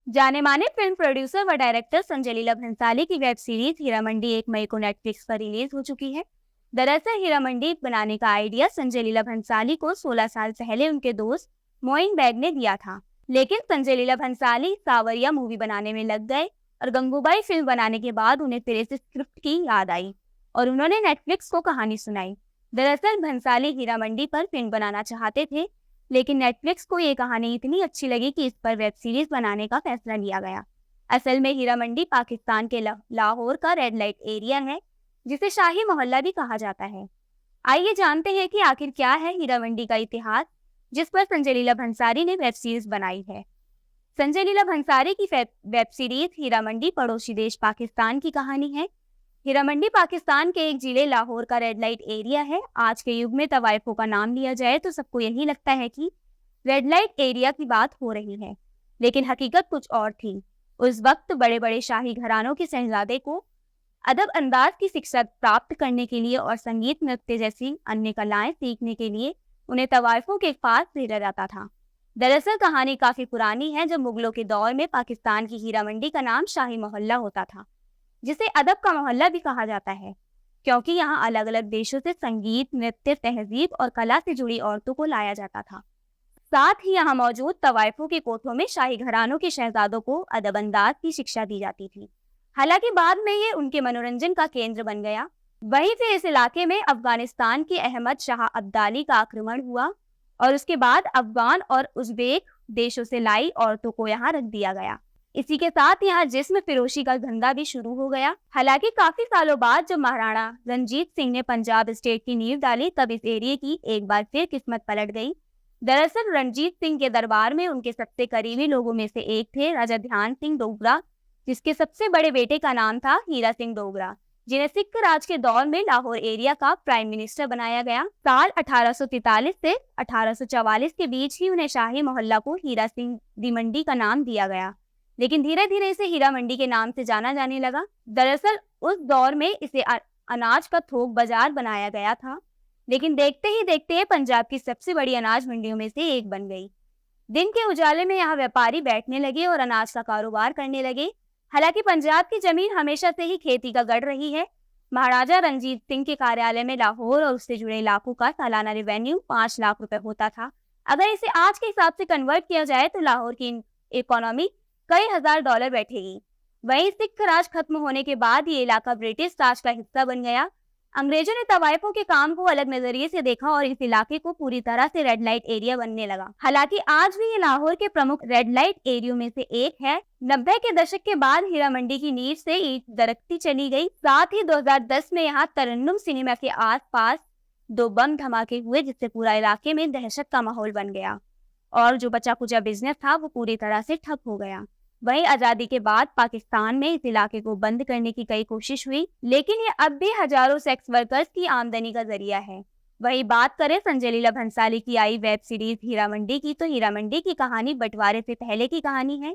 जाने माने film producer व डायरेक्टर संजय लीला भंसाली की वेब सीरीज हीरा मंडी 1 मई को नेटफ्लिक्स पर रिलीज हो चुकी है। दरअसल हीरा मंडी बनाने का आइडिया संजय लीला भंसाली को 16 साल पहले उनके दोस्त मोइन बैग ने दिया था। लेकिन संजय लीला भंसाली सावरिया मूवी बनाने में लग गए और गंगूबाई फिल्म बनाने के बाद उन्हें फिर इस स्क्रिप्ट की याद आई और उन्होंने नेटफ्लिक्स को कहानी सुनाई। दरअसल भंसाली हीरा मंडी पर फिल्म बनाना चाहते थे, लेकिन नेटफ्लिक्स को ये कहानी इतनी अच्छी लगी कि इस पर वेब सीरीज बनाने का फैसला लिया गया। असल में हीरा मंडी पाकिस्तान के लाहौर का रेड लाइट एरिया है, जिसे शाही मोहल्ला भी कहा जाता है। आइए जानते हैं कि आखिर क्या है हीरा मंडी का इतिहास, जिस पर संजय लीला भंसाली ने वेब सीरीज बनाई है। संजय लीला भंसाली की वेब सीरीज हीरा मंडी पड़ोसी देश पाकिस्तान की कहानी है। हीरा मंडी पाकिस्तान के एक जिले लाहौर का रेड लाइट एरिया है। आज के युग में तवाइफों का नाम लिया जाए तो सबको यही लगता है कि रेड लाइट एरिया की बात हो रही है, लेकिन हकीकत कुछ और थी। उस वक्त बड़े बड़े शाही घरानों के शहजादे को अदब अंदाज की शिक्षा प्राप्त करने के लिए और संगीत नृत्य जैसी अन्य कलाएं सीखने के लिए उन्हें तवाइफों के पास भेजा जाता था। दरअसल कहानी काफी पुरानी है। जब मुगलों के दौर में पाकिस्तान की हीरा मंडी का नाम शाही मोहल्ला होता था, जिसे अदब का मोहल्ला भी कहा जाता है, क्योंकि यहाँ अलग अलग देशों से संगीत, नृत्य, तहजीब और कला से जुड़ी औरतों को लाया जाता था। साथ ही यहाँ मौजूद तवाइफों के कोठों में शाही घरानों के शहजादों को अदब अंदाज की शिक्षा दी जाती थी। हालांकि बाद में ये उनके मनोरंजन का केंद्र बन गया। वहीं फिर इस इलाके में अफगानिस्तान के अहमद शाह अब्दाली का आक्रमण हुआ और उसके बाद अफगान और उज्बेक देशों से लाई औरतों को यहाँ रख दिया गया। इसी के साथ यहाँ जिस्म फिरोशी का धंधा भी शुरू हो गया। हालांकि काफी सालों बाद जब महाराणा रंजीत सिंह ने पंजाब स्टेट की नींव डाली, तब इस एरिया की एक बार फिर किस्मत पलट गई। दरअसल रणजीत सिंह के दरबार में उनके सबसे करीबी लोगों में से एक थे राजा ध्यान सिंह डोगरा, जिसके सबसे बड़े बेटे का नाम था हीरा सिंह डोगरा, जिन्हें सिख राज के दौर में लाहौर एरिया का प्राइम मिनिस्टर बनाया गया। साल 1843 से 1844 के बीच ही उन्हें शाही मोहल्ला को हीरा सिंह दी मंडी का नाम दिया गया, लेकिन धीरे धीरे इसे हीरा मंडी के नाम से जाना जाने लगा। दरअसल उस दौर में इसे अनाज का थोक बाजार बनाया गया था, लेकिन देखते ही देखते पंजाब की सबसे बड़ी अनाज मंडियों में से एक बन गई। दिन के उजाले में यहाँ व्यापारी बैठने लगे और अनाज का कारोबार करने लगे। हालांकि पंजाब की जमीन हमेशा से ही खेती का गढ़ रही है। महाराजा रंजीत सिंह के कार्यालय में लाहौर और उससे जुड़े इलाकों का सालाना रेवेन्यू 5 लाख रुपए होता था। अगर इसे आज के हिसाब से कन्वर्ट किया जाए तो लाहौर की इकोनॉमी कई हजार डॉलर बैठेगी। वहीं सिख राज खत्म होने के बाद ये इलाका ब्रिटिश राज का हिस्सा बन गया। अंग्रेजों ने तवाइफों के काम को अलग नजरिए से देखा और इस इलाके को पूरी तरह से रेड लाइट एरिया बनने लगा। हालांकि आज भी ये लाहौर के प्रमुख रेड लाइट एरियो में से एक है। 90 के दशक के बाद हीरा मंडी की नींव से ईंट दरकती चली गई। साथ ही 2010 में यहाँ तरन्नुम सिनेमा के आसपास 2 बम धमाके हुए, जिससे पूरा इलाके में दहशत का माहौल बन गया और जो बचा कुचा बिजनेस था वो पूरी तरह से ठप हो गया। वहीं आजादी के बाद पाकिस्तान में इस इलाके को बंद करने की कई कोशिश हुई, लेकिन ये अब भी हजारों सेक्स वर्कर्स की आमदनी का जरिया है। वही बात करें संजय लीला भंसाली की आई वेब सीरीज हीरा मंडी की, तो हीरा मंडी की कहानी बंटवारे से पहले की कहानी है।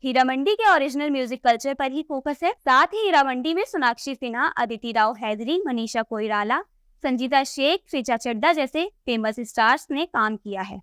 हीरा मंडी के ओरिजिनल म्यूजिक कल्चर पर ही फोकस है। साथ ही हीरा मंडी में सोनाक्षी सिन्हा, अदिति राव हैदरी, मनीषा कोइराला, संजीता शेख, ऋचा चड्ढा जैसे फेमस स्टार्स ने काम किया है।